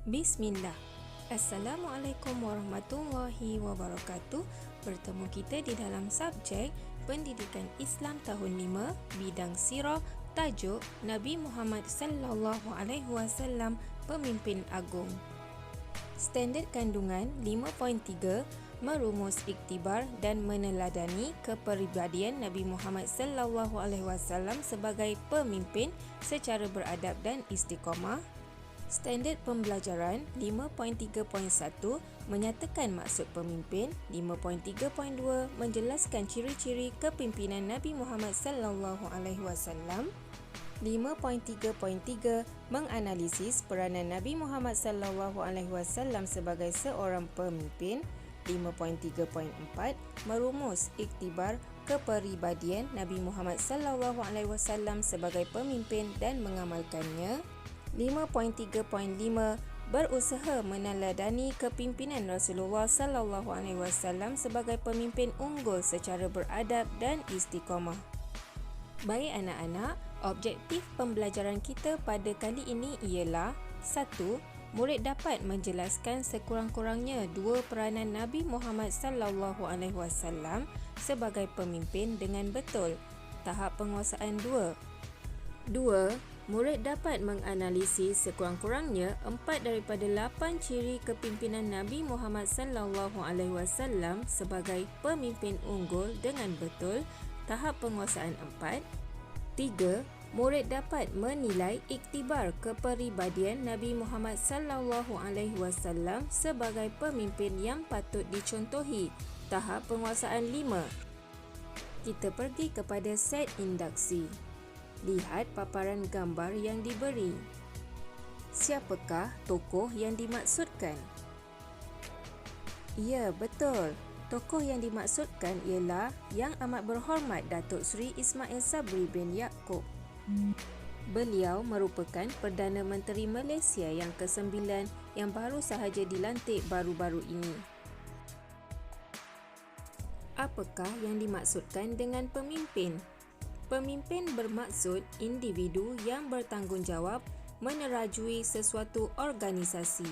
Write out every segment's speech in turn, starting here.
Bismillah. Assalamualaikum warahmatullahi wabarakatuh. Bertemu kita di dalam subjek Pendidikan Islam tahun 5, bidang sirah, tajuk Nabi Muhammad sallallahu alaihi wasallam, pemimpin agung. Standard kandungan 5.3, merumus iktibar dan meneladani kepribadian Nabi Muhammad sallallahu alaihi wasallam sebagai pemimpin secara beradab dan istiqamah. Standard pembelajaran 5.3.1 menyatakan maksud pemimpin. 5.3.2 menjelaskan ciri-ciri kepimpinan Nabi Muhammad sallallahu alaihi wasallam. 5.3.3 menganalisis peranan Nabi Muhammad sallallahu alaihi wasallam sebagai seorang pemimpin. 5.3.4 merumus iktibar kepribadian Nabi Muhammad sallallahu alaihi wasallam sebagai pemimpin dan mengamalkannya. 5.3.5 berusaha meneladani kepimpinan Rasulullah sallallahu alaihi wasallam sebagai pemimpin unggul secara beradab dan istiqamah. Baik anak-anak, objektif pembelajaran kita pada kali ini ialah 1. Murid dapat menjelaskan sekurang-kurangnya dua peranan Nabi Muhammad sallallahu alaihi wasallam sebagai pemimpin dengan betul. Tahap penguasaan 2. 2. Murid dapat menganalisis sekurang-kurangnya 4 daripada 8 ciri kepimpinan Nabi Muhammad sallallahu alaihi wasallam sebagai pemimpin unggul dengan betul. Tahap penguasaan 4. 3. Murid dapat menilai iktibar kepribadian Nabi Muhammad sallallahu alaihi wasallam sebagai pemimpin yang patut dicontohi. Tahap penguasaan 5. Kita pergi kepada set induksi. Lihat paparan gambar yang diberi. Siapakah tokoh yang dimaksudkan? Ya, betul. Tokoh yang dimaksudkan ialah Yang Amat Berhormat Datuk Seri Ismail Sabri bin Yaakob. Beliau merupakan Perdana Menteri Malaysia yang ke-9 yang baru sahaja dilantik baru-baru ini. Apakah yang dimaksudkan dengan pemimpin? Pemimpin bermaksud individu yang bertanggungjawab menerajui sesuatu organisasi.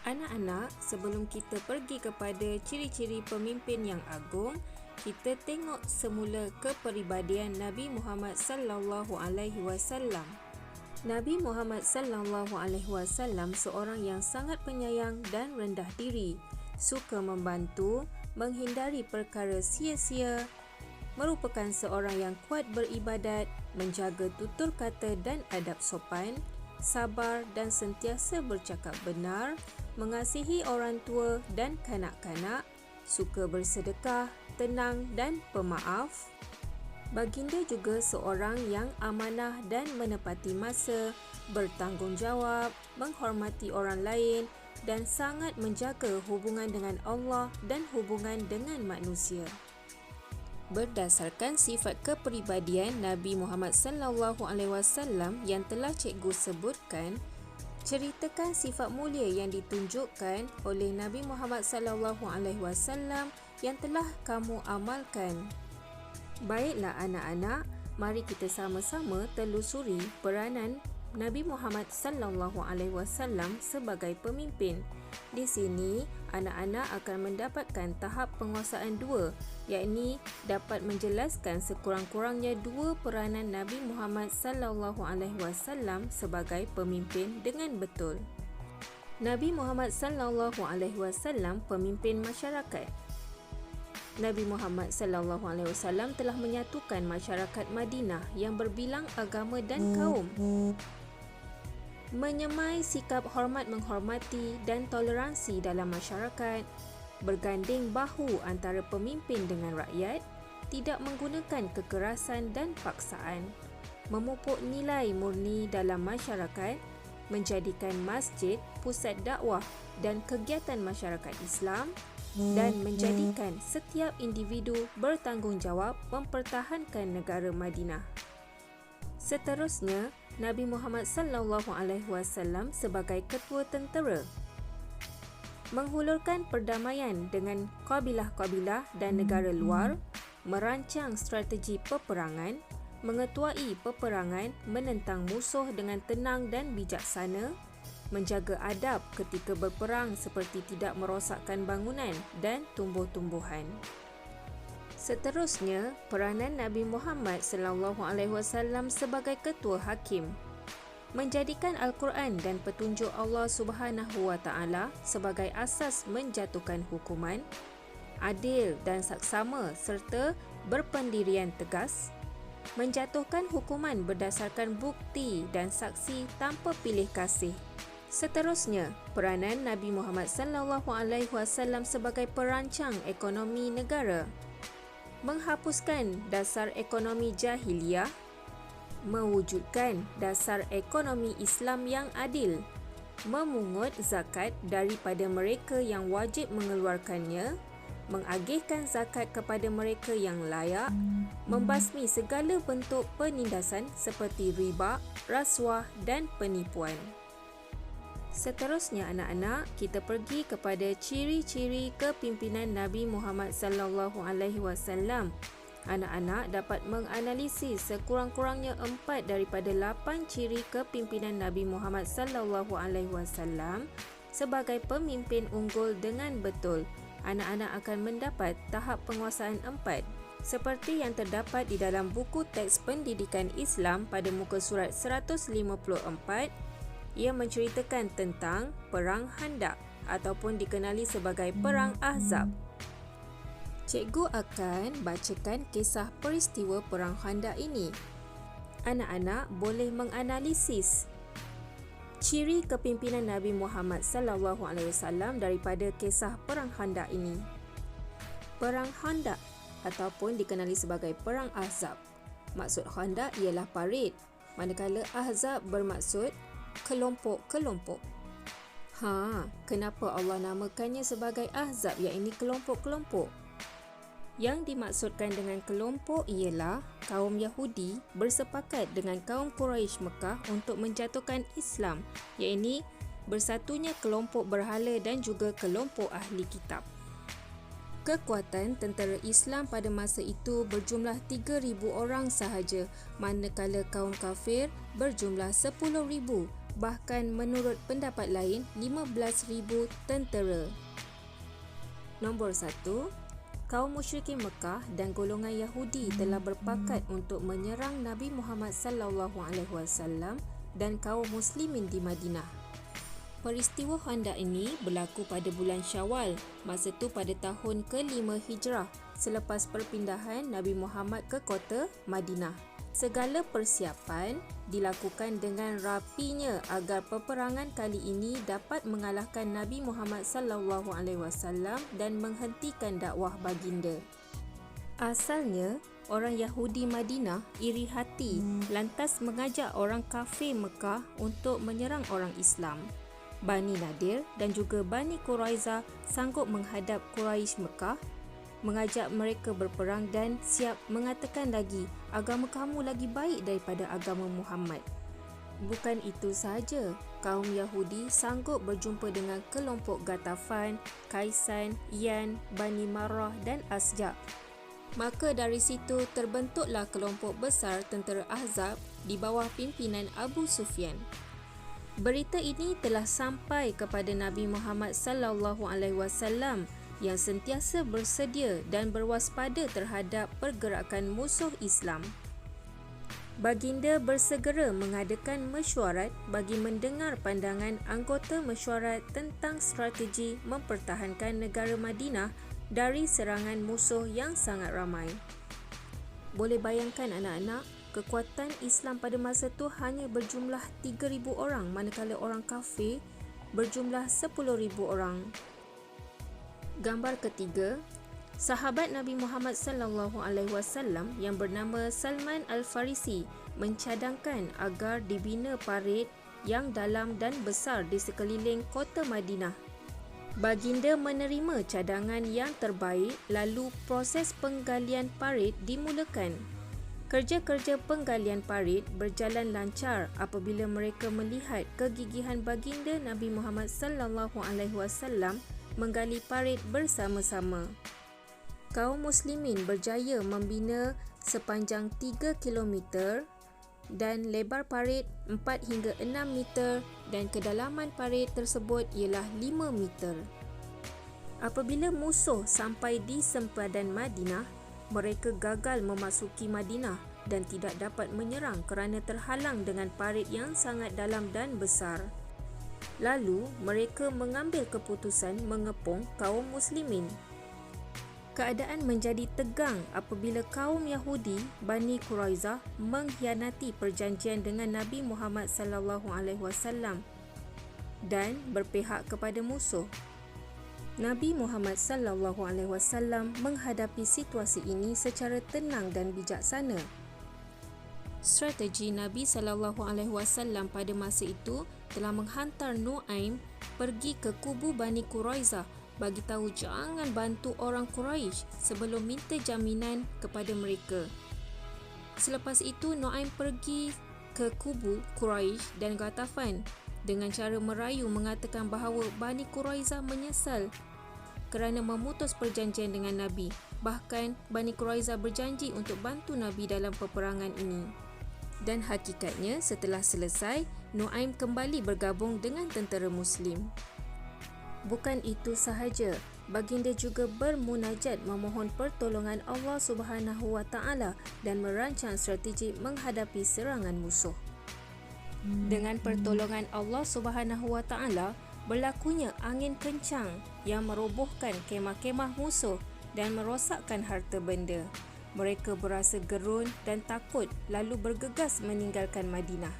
Anak-anak, sebelum kita pergi kepada ciri-ciri pemimpin yang agung, kita tengok semula kepribadian Nabi Muhammad sallallahu alaihi wasallam. Nabi Muhammad sallallahu alaihi wasallam seorang yang sangat penyayang dan rendah diri, suka membantu, menghindari perkara sia-sia, merupakan seorang yang kuat beribadat, menjaga tutur kata dan adab sopan, sabar dan sentiasa bercakap benar, mengasihi orang tua dan kanak-kanak, suka bersedekah, tenang dan pemaaf. Baginda juga seorang yang amanah dan menepati masa, bertanggungjawab, menghormati orang lain dan sangat menjaga hubungan dengan Allah dan hubungan dengan manusia. Berdasarkan sifat kepribadian Nabi Muhammad sallallahu alaihi wasallam yang telah cikgu sebutkan, ceritakan sifat mulia yang ditunjukkan oleh Nabi Muhammad sallallahu alaihi wasallam yang telah kamu amalkan. Baiklah anak-anak, mari kita sama-sama telusuri peranan Nabi Muhammad sallallahu alaihi wasallam sebagai pemimpin. Di sini, anak-anak akan mendapatkan tahap penguasaan 2, iaitu dapat menjelaskan sekurang-kurangnya dua peranan Nabi Muhammad sallallahu alaihi wasallam sebagai pemimpin dengan betul. Nabi Muhammad sallallahu alaihi wasallam pemimpin masyarakat. Nabi Muhammad sallallahu alaihi wasallam telah menyatukan masyarakat Madinah yang berbilang agama dan kaum. Menyemai sikap hormat menghormati dan toleransi dalam masyarakat, berganding bahu antara pemimpin dengan rakyat, tidak menggunakan kekerasan dan paksaan, memupuk nilai murni dalam masyarakat, menjadikan masjid pusat dakwah dan kegiatan masyarakat Islam, dan menjadikan setiap individu bertanggungjawab mempertahankan negara Madinah. Seterusnya, Nabi Muhammad sallallahu alaihi wasallam sebagai ketua tentera menghulurkan perdamaian dengan kabilah-kabilah dan negara luar, merancang strategi peperangan, mengetuai peperangan menentang musuh dengan tenang dan bijaksana, menjaga adab ketika berperang seperti tidak merosakkan bangunan dan tumbuh-tumbuhan. Seterusnya, peranan Nabi Muhammad SAW sebagai ketua hakim. Menjadikan Al-Quran dan petunjuk Allah Subhanahu Wa Taala sebagai asas menjatuhkan hukuman, adil dan saksama serta berpendirian tegas, menjatuhkan hukuman berdasarkan bukti dan saksi tanpa pilih kasih. Seterusnya, peranan Nabi Muhammad SAW sebagai perancang ekonomi negara. Menghapuskan dasar ekonomi jahiliyah, mewujudkan dasar ekonomi Islam yang adil, memungut zakat daripada mereka yang wajib mengeluarkannya, mengagihkan zakat kepada mereka yang layak, membasmi segala bentuk penindasan seperti riba, rasuah dan penipuan. Seterusnya anak-anak, kita pergi kepada ciri-ciri kepimpinan Nabi Muhammad SAW. Anak-anak dapat menganalisis sekurang-kurangnya 4 daripada 8 ciri kepimpinan Nabi Muhammad SAW sebagai pemimpin unggul dengan betul. Anak-anak akan mendapat tahap penguasaan 4 seperti yang terdapat di dalam buku teks pendidikan Islam pada muka surat 154. Ia menceritakan tentang Perang Khandaq ataupun dikenali sebagai Perang Ahzab. Cikgu akan bacakan kisah peristiwa Perang Khandaq ini. Anak-anak boleh menganalisis ciri kepimpinan Nabi Muhammad SAW daripada kisah Perang Khandaq ini. Perang Khandaq ataupun dikenali sebagai Perang Ahzab. Maksud Khandaq ialah parit, manakala Ahzab bermaksud kelompok-kelompok. Kenapa Allah namakannya sebagai Ahzab, iaitu kelompok-kelompok? Yang dimaksudkan dengan kelompok ialah kaum Yahudi bersepakat dengan kaum Quraisy Mekah untuk menjatuhkan Islam, iaitu bersatunya kelompok berhala dan juga kelompok ahli kitab. Kekuatan tentera Islam pada masa itu berjumlah 3,000 orang sahaja, manakala kaum kafir berjumlah 10,000, bahkan menurut pendapat lain 15,000 tentera. Nombor 1, kaum musyrikin Mekah dan golongan Yahudi telah berpakat untuk menyerang Nabi Muhammad SAW dan kaum muslimin di Madinah. Peristiwa Khandaq ini berlaku pada bulan Syawal, masa itu pada tahun ke-5 Hijrah, selepas perpindahan Nabi Muhammad ke kota Madinah. Segala persiapan dilakukan dengan rapinya agar peperangan kali ini dapat mengalahkan Nabi Muhammad SAW dan menghentikan dakwah baginda. Asalnya, orang Yahudi Madinah iri hati lantas mengajak orang kafir Mekah untuk menyerang orang Islam. Bani Nadir dan juga Bani Quraiza sanggup menghadap Quraisy Mekah, mengajak mereka berperang dan siap mengatakan lagi, agama kamu lagi baik daripada agama Muhammad. Bukan itu sahaja, kaum Yahudi sanggup berjumpa dengan kelompok Ghatafan, Kaisan, Yan, Bani Marrah dan Asja'. Maka dari situ terbentuklah kelompok besar tentera Ahzab di bawah pimpinan Abu Sufyan. Berita ini telah sampai kepada Nabi Muhammad SAW yang sentiasa bersedia dan berwaspada terhadap pergerakan musuh Islam. Baginda bersegera mengadakan mesyuarat bagi mendengar pandangan anggota mesyuarat tentang strategi mempertahankan negara Madinah dari serangan musuh yang sangat ramai. Boleh bayangkan anak-anak, kekuatan Islam pada masa itu hanya berjumlah 3,000 orang, manakala orang kafir berjumlah 10,000 orang. Gambar ketiga, sahabat Nabi Muhammad SAW yang bernama Salman Al-Farisi mencadangkan agar dibina parit yang dalam dan besar di sekeliling kota Madinah. Baginda menerima cadangan yang terbaik, lalu proses penggalian parit dimulakan. Kerja-kerja penggalian parit berjalan lancar apabila mereka melihat kegigihan baginda Nabi Muhammad SAW menggali parit bersama-sama. Kaum muslimin berjaya membina sepanjang 3 km dan lebar parit 4 hingga 6 meter dan kedalaman parit tersebut ialah 5 meter. Apabila musuh sampai di sempadan Madinah, mereka gagal memasuki Madinah dan tidak dapat menyerang kerana terhalang dengan parit yang sangat dalam dan besar. Lalu, mereka mengambil keputusan mengepung kaum muslimin. Keadaan menjadi tegang apabila kaum Yahudi Bani Quraizah mengkhianati perjanjian dengan Nabi Muhammad SAW dan berpihak kepada musuh. Nabi Muhammad SAW menghadapi situasi ini secara tenang dan bijaksana. Strategi Nabi SAW pada masa itu telah menghantar Nuaim pergi ke kubu Bani Quraizah bagi tahu jangan bantu orang Quraisy sebelum minta jaminan kepada mereka. Selepas itu Nuaim pergi ke kubu Quraisy dan Ghatafan dengan cara merayu mengatakan bahawa Bani Quraizah menyesal kerana memutus perjanjian dengan Nabi. Bahkan Bani Quraizah berjanji untuk bantu Nabi dalam peperangan ini. Dan hakikatnya setelah selesai, Nuaim kembali bergabung dengan tentera Muslim. Bukan itu sahaja, baginda juga bermunajat memohon pertolongan Allah Subhanahu Wa Taala dan merancang strategi menghadapi serangan musuh. Dengan pertolongan Allah Subhanahu Wa Taala, berlakunya angin kencang yang merobohkan kemah-kemah musuh dan merosakkan harta benda. Mereka berasa gerun dan takut lalu bergegas meninggalkan Madinah.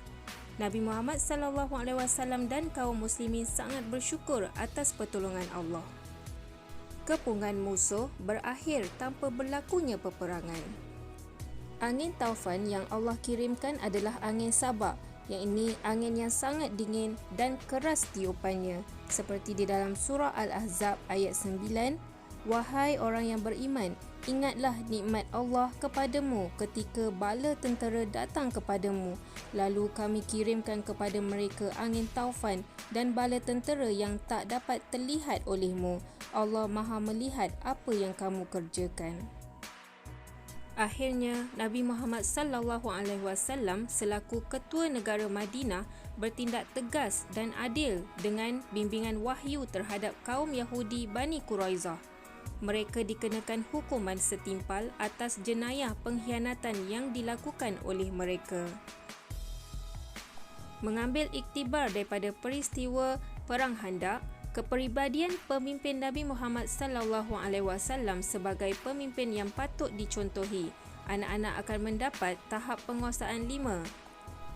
Nabi Muhammad SAW dan kaum muslimin sangat bersyukur atas pertolongan Allah. Kepungan musuh berakhir tanpa berlakunya peperangan. Angin taufan yang Allah kirimkan adalah angin sabak, yang ini angin yang sangat dingin dan keras tiupannya, seperti di dalam surah Al-Ahzab ayat 9, "Wahai orang yang beriman, ingatlah nikmat Allah kepadamu ketika bala tentera datang kepadamu. Lalu kami kirimkan kepada mereka angin taufan dan bala tentera yang tak dapat terlihat olehmu. Allah Maha melihat apa yang kamu kerjakan." Akhirnya, Nabi Muhammad SAW selaku ketua negara Madinah bertindak tegas dan adil dengan bimbingan wahyu terhadap kaum Yahudi Bani Quraizah. Mereka dikenakan hukuman setimpal atas jenayah pengkhianatan yang dilakukan oleh mereka. Mengambil iktibar daripada peristiwa Perang Khandaq, kepribadian pemimpin Nabi Muhammad SAW sebagai pemimpin yang patut dicontohi, anak-anak akan mendapat tahap penguasaan 5.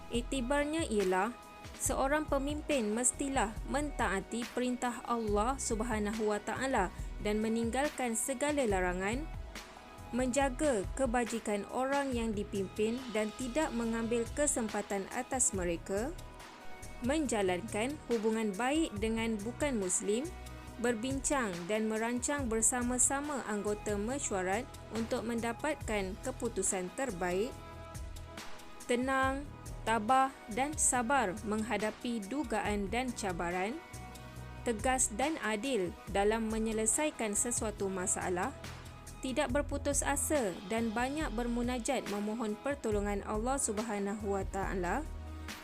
Iktibarnya ialah seorang pemimpin mestilah mentaati perintah Allah Subhanahu Wa Taala dan meninggalkan segala larangan, menjaga kebajikan orang yang dipimpin dan tidak mengambil kesempatan atas mereka, menjalankan hubungan baik dengan bukan Muslim, berbincang dan merancang bersama-sama anggota mesyuarat untuk mendapatkan keputusan terbaik, tenang, tabah dan sabar menghadapi dugaan dan cabaran, tegas dan adil dalam menyelesaikan sesuatu masalah, tidak berputus asa dan banyak bermunajat memohon pertolongan Allah Subhanahu Wa Taala,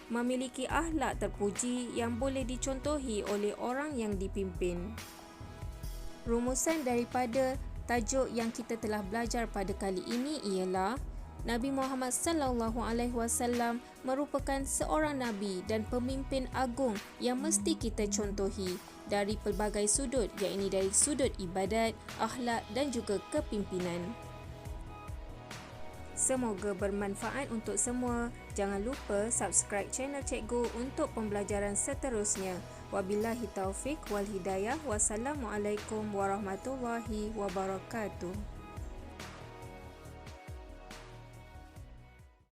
memiliki akhlak terpuji yang boleh dicontohi oleh orang yang dipimpin. Rumusan daripada tajuk yang kita telah belajar pada kali ini ialah Nabi Muhammad SAW merupakan seorang nabi dan pemimpin agung yang mesti kita contohi dari pelbagai sudut, iaitu dari sudut ibadat, akhlak dan juga kepimpinan. Semoga bermanfaat untuk semua. Jangan lupa subscribe channel Cikgu untuk pembelajaran seterusnya. Wabillahi taufik wal hidayah. Wassalamualaikum warahmatullahi wabarakatuh.